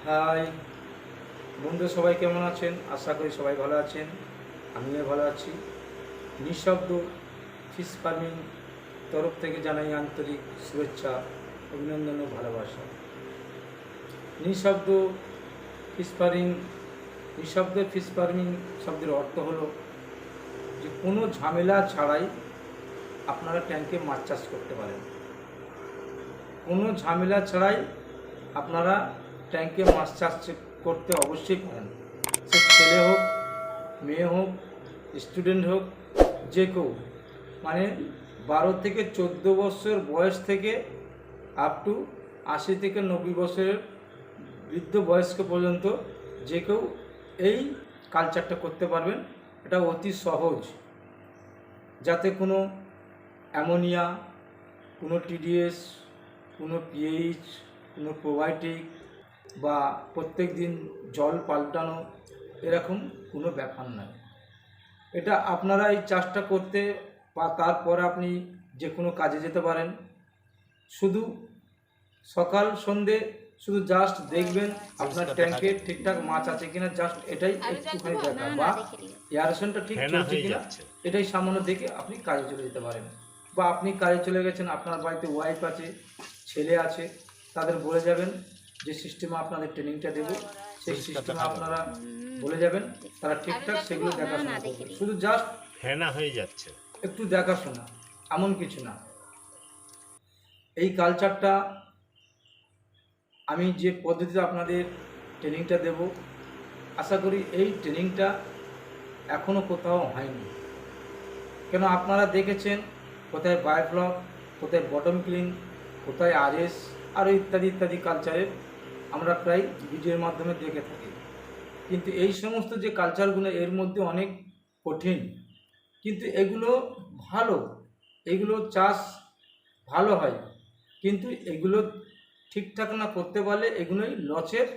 High বন্ধু, সবাই কেমন আছেন? আশা করি সবাই ভালো আছেন। আমিও ভালো আছি। নিঃশব্দ ফিশ ফার্মিং তরফ থেকে জানাই আন্তরিক শুভেচ্ছা, অভিনন্দন ও ভালোবাসা। নিঃশব্দ ফিশ ফার্মিং নিঃশব্দ ফিশ ফার্মিং শব্দের অর্থ হলো যে কোনো ঝামেলা ছাড়াই আপনারা ট্যাঙ্কে মাছ চাষ করতে পারেন। কোনো ঝামেলা ছাড়াই আপনারা ট্যাঙ্কে মাছ চাষ করতে অবশ্যই পারেন। সে ছেলে হোক, মেয়ে হোক, স্টুডেন্ট হোক, যে কেউ, মানে 12 থেকে 14 বছর বয়স থেকে আপ টু 80 থেকে 90 বছরের বৃদ্ধ বয়স্ক পর্যন্ত যে কেউ এই কালচারটা করতে পারবেন। এটা অতি সহজ, যাতে কোনো অ্যামোনিয়া, কোনো টিডিএস, কোনো পিএইচ, কোনো প্রোবায়োটিক বা প্রত্যেক দিন জল পাল্টানো, এরকম কোনো ব্যাপার নয়। এটা আপনারা এই চাষটা করতে বা তারপরে আপনি যে কোনো কাজে যেতে পারেন। শুধু সকাল সন্ধে শুধু জাস্ট দেখবেন আপনার ট্যাঙ্কে ঠিকঠাক মাছ আছে কিনা, জাস্ট এটাই একটুখানি দেখা, বা এয়ারেশনটা ঠিক চলছে কিনা, এটাই সামান্য দেখে আপনি কাজে চলে যেতে পারেন। বা আপনি কাজে চলে গেছেন, আপনার বাড়িতে ওয়াইফ আছে, ছেলে আছে, তাদের বলে যাবেন যে সিস্টেমে আপনাদের ট্রেনিংটা দেবো, সেই সিস্টেমে আপনারা বলে যাবেন, তারা ঠিকঠাক সেগুলো দেখাশোনা করবে। শুধু জাস্ট ফেনা হয়ে যাচ্ছে। একটু দেখাশোনা, এমন কিছু না। এই কালচারটা আমি যে পদ্ধতিতে আপনাদের ট্রেনিংটা দেব, আশা করি এই ট্রেনিংটা এখনও কোথাও হয়নি। কেন, আপনারা দেখেছেন কোথায় বায়োফ্লক, কোথায় বটম ক্লিন, কোথায় আরএস, আরও ইত্যাদি ইত্যাদি কালচারের আমরা প্রায় ভিডিওর মাধ্যমে দেখে থাকি। কিন্তু এই সমস্ত যে কালচারগুলো, এর মধ্যে অনেক কঠিন, কিন্তু এগুলো ভালো, এগুলো চাষ ভালো হয়, কিন্তু এগুলো ঠিকঠাক না করতে পারলে এগুলোই লসের,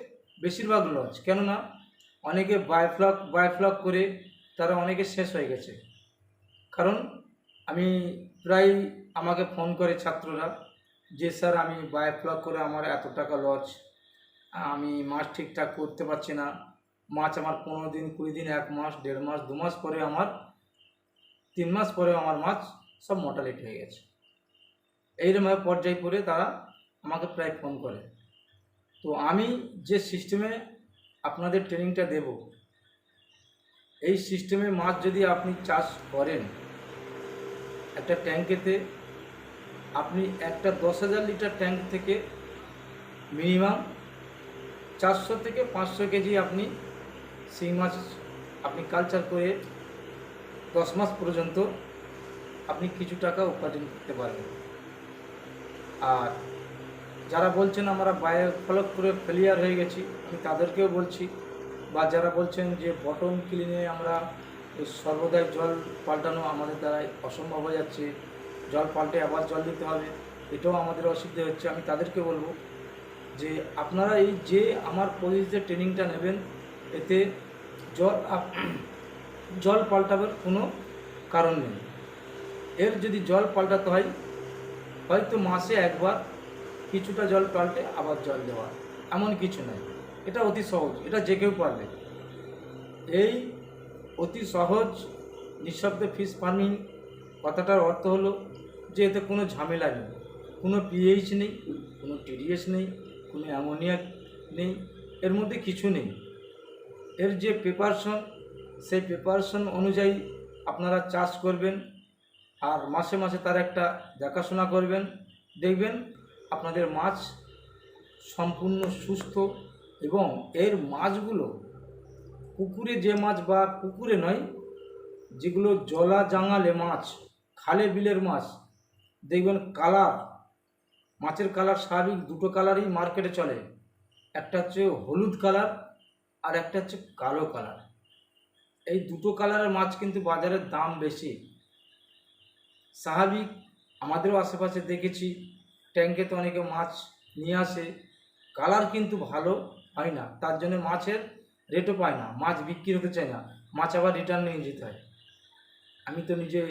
বেশিরভাগ লস। কেননা অনেকে বায়োফ্লক করে তারা অনেকে শেষ হয়ে গেছে। কারণ আমি প্রায়, আমাকে ফোন করে ছাত্ররা যে স্যার আমি বায়োফ্লক করে আমার এত টাকা লস, আমি মাছ ঠিকঠাক করতে পারছি না, মাছ আমার 15 দিন, 20 দিন, 1 মাস, 1.5 মাস, 2 মাস পরে আমার, 3 মাস পরে আমার মাছ সব মর্টালিটি হয়ে গেছে। এইরকমভাবে পর্যায় পরে তারা আমাকে প্রায় ফোন করে। তো আমি যে সিস্টেমে আপনাদের ট্রেনিংটা দেব, এই সিস্টেমে মাছ যদি আপনি চাষ করেন, একটা ট্যাঙ্কেতে আপনি একটা 10,000 লিটার ট্যাঙ্ক থেকে মিনিমাম 400 থেকে 500 কেজি আপনি শিং মাছ আপনি কালচার করে 10 মাস পর্যন্ত আপনি কিছু টাকা উপার্জন করতে পারবেন। আর যারা বলছেন আমরা বায়োফ্লক করে ফেলিয়ার হয়ে গেছি, আমি তাদেরকেও বলছি, বা যারা বলছেন যে বটম ক্লিনে আমরা সর্বদাই জল পাল্টানো আমাদের দ্বারাই অসম্ভব হয়ে যাচ্ছে, জল পাল্টে আবার জল দিতে হবে, এটাও আমাদের অসুবিধা হচ্ছে, আমি তাদেরকে বলবো যে আপনারা এই যে আমার পদ্ধতিতে ট্রেনিংটা নেবেন, এতে জল পাল্টাবার কোনো কারণ নেই। এর যদি জল পাল্টাতে হয়, হয়তো মাসে একবার কিছুটা জল পাল্টে আবার জল দেওয়া, এমন কিছু নয়। এটা অতি সহজ, এটা যে কেউ পারবে। এই অতি সহজ নিঃশব্দে ফিশ ফার্মিং কথাটার অর্থ হলো যে এতে কোনো ঝামেলা নেই, কোনো পিএইচ নেই, কোনো টিডিএস নেই, কোনো অ্যামোনিয়া নেই, এর মধ্যে কিছু নেই। এর যে প্রিপারেশন, সেই প্রিপারেশন অনুযায়ী আপনারা চাষ করবেন, আর মাসে মাসে তার একটা দেখাশোনা করবেন, দেখবেন আপনাদের মাছ সম্পূর্ণ সুস্থ। এবং এর মাছগুলো পুকুরে যে মাছ, বা পুকুরে নয়, যেগুলো জলা জাঙালে মাছ, খালে বিলের মাছ, দেখবেন কালার, মাছের কালার স্বাভাবিক দুটো কালারই মার্কেটে চলে, একটা হচ্ছে হলুদ কালার আর একটা হচ্ছে কালো কালার। এই দুটো কালারের মাছ কিন্তু বাজারের দাম বেশি। স্বাভাবিক, আমাদেরও আশেপাশে দেখেছি ট্যাঙ্কে তো অনেকে মাছ নিয়ে আসে, কালার কিন্তু ভালো হয় না, তার জন্য মাছের রেটও পায় না, মাছ বিক্রি হতে চায় না, মাছ আবার রিটার্ন নিয়ে যেতে হয়। আমি তো নিজে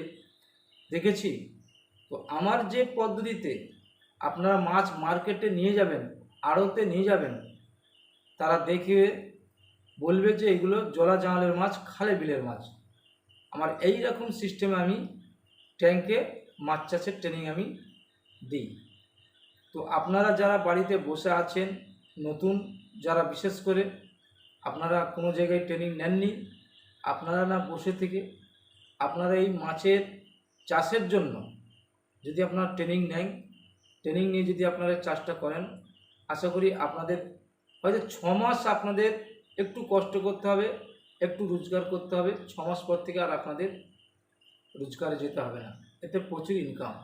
দেখেছি। তো আমার যে পদ্ধতিতে আপনারা মাছ মার্কেটে নিয়ে যাবেন, আড়তে নিয়ে যাবেন, তারা দেখে বলবে যে এগুলো জলা জাঁয়ালের মাছ, খালে বিলের মাছ। আমার এই রকম সিস্টেমে আমি ট্যাঙ্কে মাছ চাষের ট্রেনিং আমি দিই। তো আপনারা যারা বাড়িতে বসে আছেন, নতুন যারা, বিশেষ করে আপনারা কোনো জায়গায় ট্রেনিং নেননি, আপনারা না বসে থেকে আপনারা এই মাছের চাষের জন্য যদি আপনারা ট্রেনিং নেন, ট্রেনিং নিয়ে যদি আপনারা চাষটা করেন, আশা করি আপনাদের হয়তো 6 মাস আপনাদের একটু কষ্ট করতে হবে, একটু রোজগার করতে হবে। 6 মাস পর থেকে আর আপনাদের রোজগারে যেতে হবে না, এতে প্রচুর ইনকাম।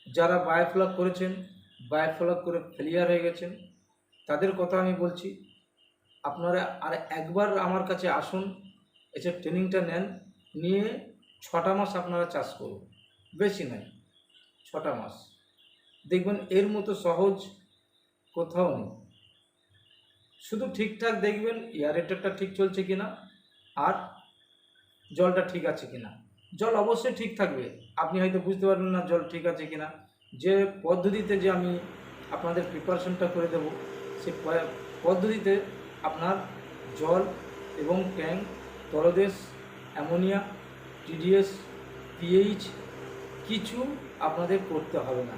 যারা বায়োফ্লক করেছেন, বায়োফ্লক করে ফেলিয়ার হয়ে গেছেন, তাদের কথা আমি বলছি, আপনারা আর একবার আমার কাছে আসুন, এসে ট্রেনিংটা নেন, নিয়ে 6টা মাস আপনারা চাষ করুন, বেশি নয়, 6টা মাস দেখবেন এর মতো সহজ কোথাও নেই। শুধু ঠিকঠাক দেখবেন এয়ারেটারটা ঠিক চলছে কিনা আর জলটা ঠিক আছে কিনা। জল অবশ্যই ঠিক থাকবে, আপনি হয়তো বুঝতে পারবেন না জল ঠিক আছে কিনা। যে পদ্ধতিতে যে আমি আপনাদের প্রিপারেশনটা করে দেব, সেই পদ্ধতিতে আপনার জল এবং ট্যাঙ্ক, তলদেশ, অ্যামোনিয়া, টিডিএস, পিএইচ কিছু আপনাদের করতে হবে না।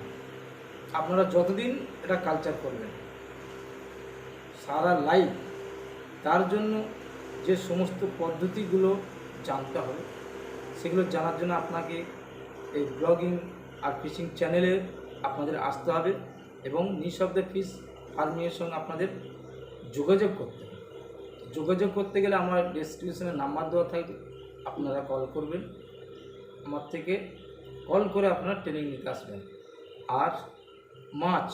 আপনারা যতদিন এটা কালচার করবেন সারা লাইফ, তার জন্য যে সমস্ত পদ্ধতিগুলো জানতে হবে, সেগুলো জানার জন্য আপনাকে এই ব্লগিং আর ফিশিং চ্যানেলে আপনাদের আসতে হবে এবং নিঃশব্দে ফিশ ফার্মিংয়ের সঙ্গে আপনাদের যোগাযোগ করতে হবে। যোগাযোগ করতে গেলে আমার ডেসক্রিপশনে নাম্বার দেওয়া থাকবে, আপনারা কল করবেন, আমার থেকে কল করে আপনারা ট্রেনিং নিতে আসবেন। আর মাছ,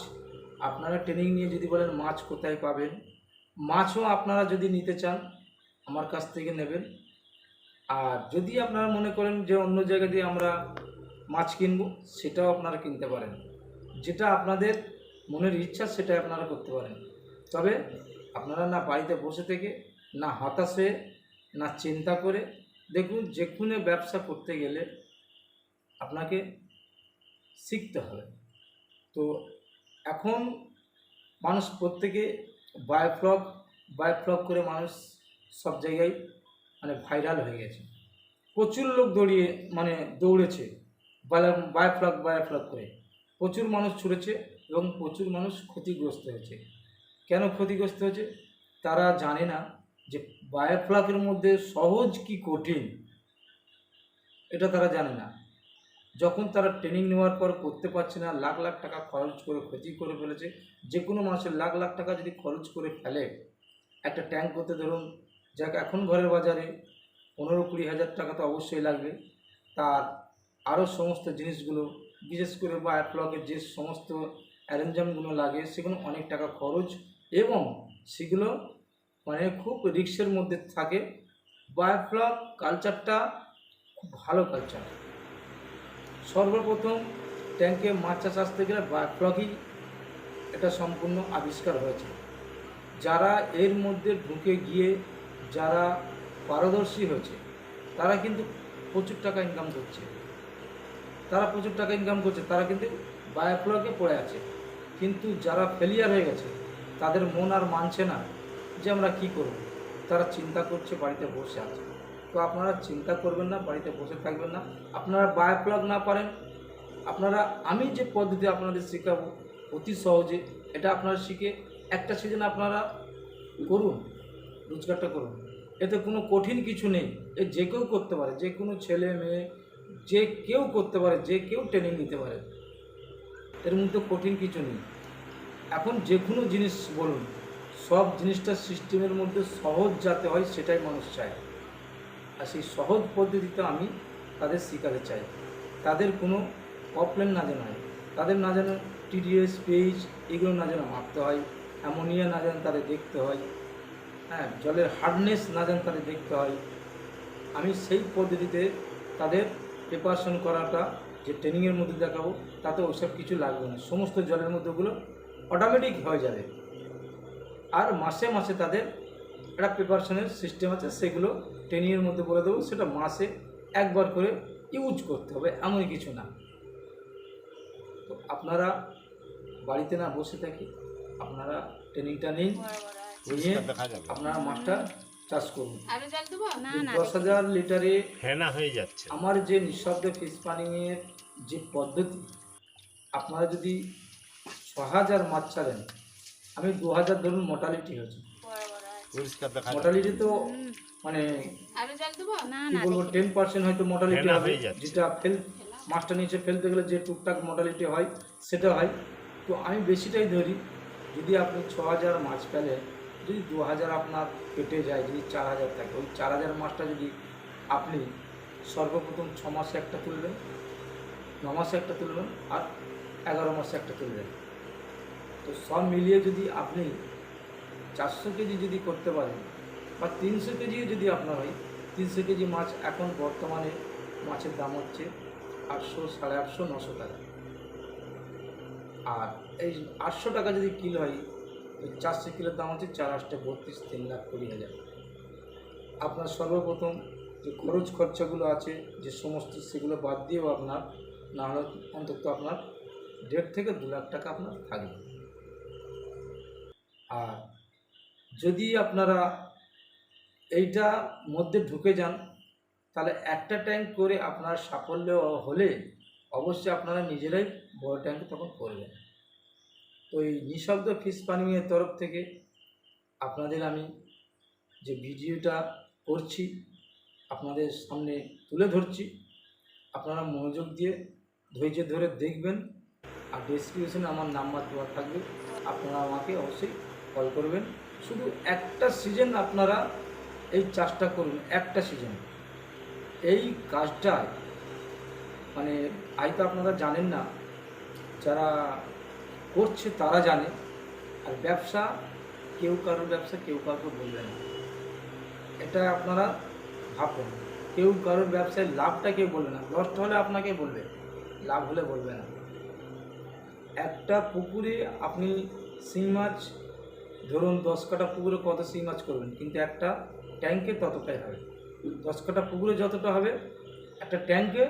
আপনারা ট্রেনিং নিয়ে যদি বলেন মাছ কোথায় পাবেন, মাছও আপনারা যদি নিতে চান আমার কাছ থেকে নেবেন। আর যদি আপনারা মনে করেন যে অন্য জায়গা দিয়ে আমরা মাছ কিনবো, সেটাও আপনারা কিনতে পারেন। যেটা আপনাদের মনের ইচ্ছা সেটা আপনারা করতে পারেন। তবে আপনারা না বাড়িতে বসে থেকে, না হতাশ হয়ে, না চিন্তা করে, দেখুন যে কোনো ব্যবসা করতে গেলে আপনাকে শিখতে হবে। তো এখন মানুষ প্রত্যেকে বায়োফ্লক করে মানুষ সব জায়গায় মানে ভাইরাল হয়ে গেছে। প্রচুর লোক দৌড়েছে বায়োফ্লক করে, প্রচুর মানুষ ছুটেছে এবং প্রচুর মানুষ ক্ষতিগ্রস্ত হয়েছে। কেন ক্ষতিগ্রস্ত হয়েছে? তারা জানে না যে বায়োফ্লকের মধ্যে সহজ কি কঠিন, এটা তারা জানে না। যখন তারা ট্রেনিং নেওয়ার পর করতে পারছে না, লাখ লাখ টাকা খরচ করে ক্ষতি করে ফেলেছে। যে কোনো মানুষের লাখ লাখ টাকা যদি খরচ করে ফেলে একটা ট্যাঙ্ক করতে, ধরুন যাক এখন ঘরের বাজারে 15-20 হাজার টাকা তো অবশ্যই লাগবে, তার আরও সমস্ত জিনিসগুলো, বিশেষ করে বায়োফ্লকের যে সমস্ত অ্যারেঞ্জমেন্টগুলো লাগে সেগুলো অনেক টাকা খরচ এবং সেগুলো খুব রিস্কের মধ্যে থাকে। বায়োফ্লক কালচারটা খুব ভালো কালচার। সর্বপ্রথম ট্যাঙ্কে মাছ চাষ আসতে গেলে বায়োফ্লকই এটা সম্পূর্ণ আবিষ্কার হয়েছে। যারা এর মধ্যে ঢুকে গিয়ে যারা পারদর্শী হয়েছে তারা কিন্তু প্রচুর টাকা ইনকাম করছে, তারা কিন্তু বায়োফ্লকে পড়ে আছে। কিন্তু যারা ফেলিয়ার হয়ে গেছে তাদের মন আর মানছে না যে আমরা কী করব, তারা চিন্তা করছে, বাড়িতে বসে আছে। তো আপনারা চিন্তা করবেন না, বাড়িতে বসে থাকবেন না। আপনারা বায়োফ্লক না পারেন, আপনারা আমি যে পদ্ধতি আপনাদের শেখাবো অতি সহজে, এটা আপনারা শিখে একটা সিজন আপনারা করুন, রোজগারটা করুন। এতে কোনো কঠিন কিছু নেই, এ যে কেউ করতে পারে, যে কোনো ছেলে মেয়ে যে কেউ করতে পারে, যে কেউ ট্রেনিং নিতে পারে, এর মধ্যে কঠিন কিছু নেই। এখন যে কোনো জিনিস বলুন, সব জিনিসটা সিস্টেমের মধ্যে সহজ যাতে হয় সেটাই মানুষ চায়। আর সেই সহজ পদ্ধতিতে আমি তাদের শেখাতে চাই। তাদের কোনো প্রবলেম না যেন হয়, তাদের না যেন টিডিএস, পিএইচ এগুলো না যেন মাপতে হয়, অ্যামোনিয়া না যেন তাদের দেখতে হয়, জলের হার্ডনেস না যেন তাদের দেখতে হয়। আমি সেই পদ্ধতিতে তাদের প্রিপারেশন করাটা যে ট্রেনিংয়ের মধ্যে দেখাবো, তাতে ওসব কিছু লাগবে না, সমস্ত জলের মধ্যে ওগুলো অটোমেটিক হয়ে যাবে। আর মাসে মাসে তাদের একটা প্রিপারেশনের সিস্টেম আছে, সেগুলো ট্রেনিংয়ের মধ্যে বলে দেবো, সেটা মাসে একবার করে ইউজ করতে হবে, এমন কিছু না। তো আপনারা বাড়িতে না বসে থাকি, আপনারা ট্রেনিংটা নিন নিয়ে আপনারা মাছটা চাষ করুন। না যে না 10,000 লিটারে ফেনা হয়ে যাচ্ছে। আমার যে নিঃশব্দ ফিশ ফার্মিংয়ের যে পদ্ধতি, আপনারা যদি 6,000 মাছ ছাড়েন, আমি 2,000 ধরুন মোটালিটি হয়েছে। মোটালিটি তো মানে না কি না বলবো, 10% হয়তো মোটালিটি ফেনা হবে, হয়ে যাচ্ছে। যেটা মাছটা নিচে ফেলতে গেলে যে টুকটাক মোটালিটি হয় সেটা হয়। তো আমি বেশিটাই ধরি। যদি আপনি 6,000 মাছ ফেলেন, যদি 2,000 আপনার কেটে যায়, যদি 4,000 থাকে, ওই 4,000 মাছটা যদি আপনি সর্বপ্রথম 6 মাসে একটা তুলবেন, 9 মাসে একটা তুলবেন, আর 11 মাসে একটা তুলবেন, তো সব মিলিয়ে যদি আপনি 400 কেজি যদি করতে পারেন, বা 300 কেজিও যদি আপনার হয়, 300 কেজি মাছ এখন বর্তমানে মাছের দাম হচ্ছে 800, 850, 900 টাকা। আর এই 800 টাকা যদি কিলো হয়, ওই 400 কিলোর দাম হচ্ছে 4 8 32, 3,20,000। আপনার সর্বপ্রথম যে খরচ খরচাগুলো আছে যে সমস্ত, সেগুলো বাদ দিয়েও আপনার না হলে অন্তত আপনার 1.5 থেকে 2 লাখ টাকা আপনার থাকবে। আর যদি আপনারা এইটা মধ্যে ঢুকে যান, তাহলে একটা ট্যাঙ্ক করে আপনার সাফল্য হলে অবশ্যই আপনারা নিজেরাই বড় ট্যাঙ্ক তখন করবেন। তো এই নিঃশব্দ ফিশ ফার্মিংয়ের তরফ থেকে আপনাদের আমি যে ভিডিওটা করছি, আপনাদের সামনে তুলে ধরছি, আপনারা মনোযোগ দিয়ে ধৈর্য ধরে দেখবেন। আর ডেসক্রিপশনে আমার নাম্বার দেওয়া থাকবে, আপনারা আমাকে অবশ্যই কল করবেন। শুধু একটা সিজন আপনারা এই চাষটা করুন, একটা সিজন। এই কাজটায় মানে হয়তো আপনারা জানেন না, যারা করছে তারা জানে। আর ব্যবসা, কেউ কারোর ব্যবসা কেউ কাউকে বলবে না, এটা আপনারা ভাববেন। কেউ কারোর ব্যবসায় লাভটা কেউ বলবে না, লস্ট হলে আপনাকে বলবে, লাভ হলে বলবে না। একটা পুকুরে আপনি শিং মাছ ধরুন 10 কাঠা পুকুরে কত শিং মাছ করবেন, কিন্তু একটা ট্যাঙ্কে ততটাই হবে। 10 কাঠা পুকুরে যতটা হবে, একটা ট্যাঙ্কে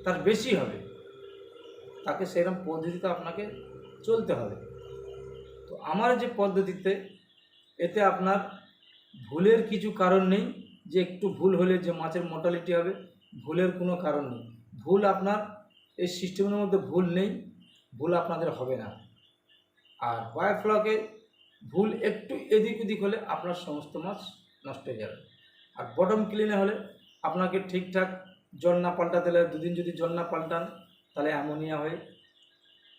তার বেশি হবে। তাকে সেরকম পদ্ধতিতে আপনাকে চলতে হবে। তো আমার যে পদ্ধতিতে, এতে আপনার ভুলের কিছু কারণ নেই, যে একটু ভুল হলে যে মাছের মোর্টালিটি হবে, ভুলের কোনো কারণ নেই। ভুল আপনার এই সিস্টেমের মধ্যে ভুল নেই, ভুল আপনাদের হবে না। আর বায়োফ্লকে ভুল একটু এদিক ওদিক হলে আপনার সমস্ত মাছ নষ্ট হয়ে যাবে। আর বটম ক্লিনে হলে আপনাকে ঠিকঠাক জল না পাল্টাতে হলে, 2 দিন যদি জল না পাল্টান, তাহলে অ্যামোনিয়া হয়ে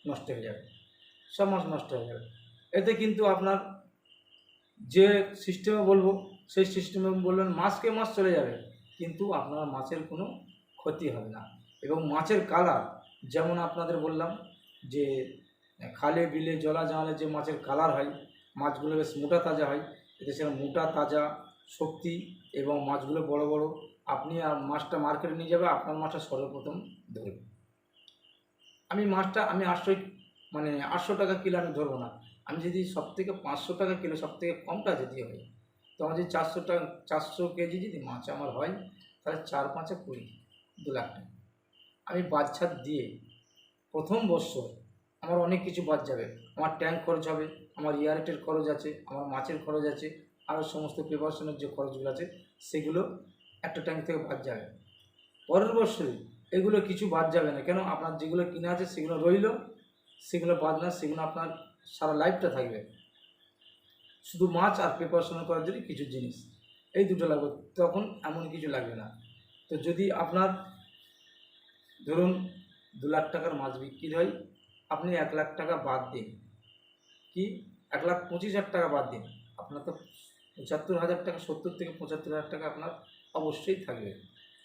নষ্ট হয়ে যাবে, সব মাছ নষ্ট হয়ে যাবে। এতে কিন্তু আপনার যে সিস্টেমে বলবো, সেই সিস্টেমে বলবেন, মাছকে মাছ চলে যাবে, কিন্তু আপনার মাছের কোনো ক্ষতি হবে না। এবং মাছের কালার, যেমন আপনাদের বললাম যে খালে বিলে জলা জানালে যে মাছের কালার হয়, মাছগুলো বেশ মোটা তাজা হয়, এতে সেরকম মোটা তাজা শক্তি, এবং মাছগুলো বড় বড়। আপনি আর মাছটা মার্কেটে নিয়ে যাবে, আপনার মাছটা সর্বপ্রথম ধরবে। আমি মাছটা 800 টাকা কিলো আমি ধরবো না। আমি যদি সবথেকে 500 টাকা কিলো, সবথেকে কমটা যদি হয়, তো আমার যদি 400 কেজি যদি মাছ আমার হয়, তাহলে 4 5 20, 2 লাখ টাকা। আমি বাচ্চা দিয়ে প্রথম বছর আমার অনেক কিছু বাদ যাবে। আমার ট্যাঙ্ক খরচ হবে, আমার ইয়ারেটের খরচ আছে, আমার মাছের খরচ আছে, আরও সমস্ত প্রিপারেশনের যে খরচগুলো আছে, সেগুলো একটা ট্যাঙ্ক থেকে বাদ যাবে। পরের বছরে এগুলো কিছু বাদ যাবে না, কেন আপনার যেগুলো কিনা আছে সেগুলো রইল, সেগুলো বাদ না, সেগুলো আপনার সারা লাইফটা থাকবে। শুধু মাছ আর প্রিপারেশন করার জন্য কিছু জিনিস, এই দুটো লাগবে, তখন এমন কিছু লাগবে না। তো যদি আপনার ধরুন 2 লাখ টাকার মাছ বিক্রি হয়, আপনি 1 লাখ টাকা বাদ দিন, কি 1,25,000 টাকা বাদ দিন, আপনার তো 75,000 টাকা, 70 থেকে 75,000 টাকা আপনার অবশ্যই থাকবে।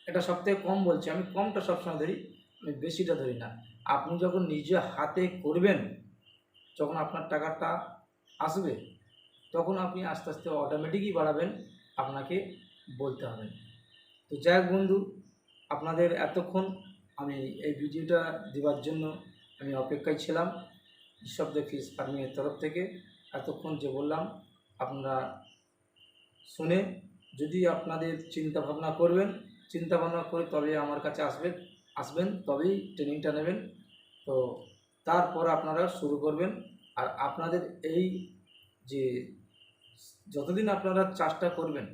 এটা সবথেকে কম বলছি, আমি কমটা সবসময় ধরি, আমি বেশিটা ধরি না। আপনি যখন নিজে হাতে করবেন, যখন আপনার টাকাটা আসবে, তখন আপনি আস্তে আস্তে অটোমেটিকই বাড়াবেন, আপনাকে বলতে হবে না। তো যাই হোক বন্ধু, আপনাদের এতক্ষণ আমি এই ভিডিওটা দেওয়ার জন্য আমি অপেক্ষায় ছিলাম। নিঃশব্দ ফিশ ফার্মিংয়ের তরফ থেকে এতক্ষণ যে বললাম, আপনারা শুনে যদি আপনাদের চিন্তা ভাবনা করবেন, চিন্তা ভাবনা করে তবে আমার কাছে আসবেন, তবেই ট্রেনিংটা নেবেন। তো তারপর আপনারা শুরু করবেন। আর আপনাদের এই যে যতদিন আপনারা চাষটা করবেন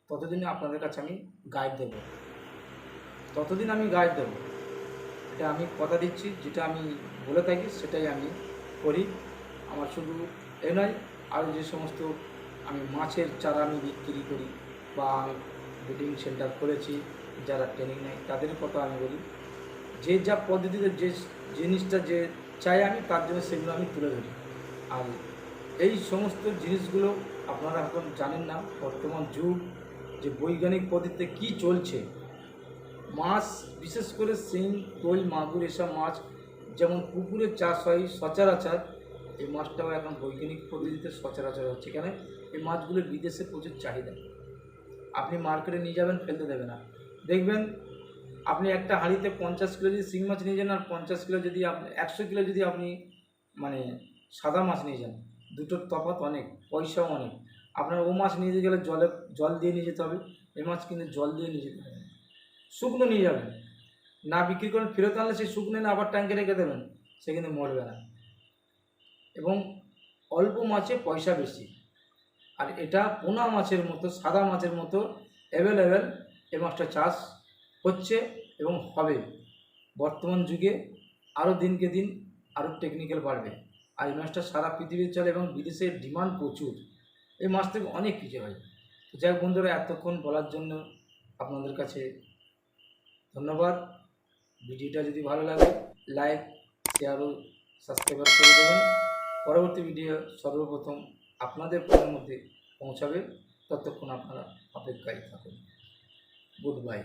ততদিন আপনাদের কাছে আমি গাইড দেব, ততদিন আমি গাইড দেব। এটা আমি কথা দিচ্ছি, যেটা আমি বলে থাকি সেটাই আমি করি। আমার শুধু এ নয়, আরও যে সমস্ত আমি মাছের চারা আমি বিক্রি করি বা আমি ব্রিডিং সেন্টার খুলেছি, যারা ট্রেনিং নেয় তাদের কথা আমি বলি। যে যা পদ্ধতিতে যে জিনিসটা যে চাই আমি, তার জন্য সেগুলো আমি তুলে ধরি। আর এই সমস্ত জিনিসগুলো আপনারা এখন জানেন না, বর্তমান যুগ যে বৈজ্ঞানিক পদ্ধতিতে কী চলছে। মাছ বিশেষ করে শিং, কই, মাগুর এসব মাছ যেমন পুকুরে চাষ হয় সচরাচর, এই মাছটাও এখন বৈজ্ঞানিক পদ্ধতিতে সচরাচর হচ্ছে। কেন? এই মাছগুলো বিদেশে প্রচুর চাহিদা। আপনি মার্কেটে নিয়ে যাবেন, ফেলতে দেবে না। দেখবেন আপনি একটা হাঁড়িতে 50 কিলো যদি শিং মাছ নিয়ে যান, আর 50 কিলো যদি আপনি 100 কিলো যদি আপনি মানে সাদা মাছ নিয়ে যান, দুটোর তফাৎ অনেক, পয়সাও অনেক। আপনার ও মাছ নিয়ে যেতে গেলে জল দিয়ে নিয়ে যেতে হবে, এই মাছ কিন্তু জল দিয়ে নিয়ে যেতে হবে না। শুকনো নিয়ে যাবেন, না বিক্রি করেন ফেরত আনলে সেই শুকনো না আবার ট্যাঙ্কে রেখে দেবেন, সে কিন্তু মরবে না। এবং অল্প মাছে পয়সা বেশি। আর এটা পোনা মাছের মতো, সাদা মাছের মতো অ্যাভেলেবেল এই মাছটা চাষ হচ্ছে এবং হবে। বর্তমান যুগে আরও দিনকে দিন আরও টেকনিক্যাল বাড়বে। আর এই মাছটা সারা পৃথিবীর চলে এবং বিদেশের ডিমান্ড প্রচুর। এই মাছ থেকে অনেক কিছু হয়। যাই হোক বন্ধুরা, এতক্ষণ বলার জন্য আপনাদের কাছে ধন্যবাদ। ভিডিওটা যদি ভালো লাগে লাইক, শেয়ার ও সাবস্ক্রাইব করে দেবেন। পরবর্তী ভিডিও সর্বপ্রথম আপনাদের ফোনের মধ্যে পৌঁছাবে। ততক্ষণ আপনারা অপেক্ষায় থাকুন। Good bye.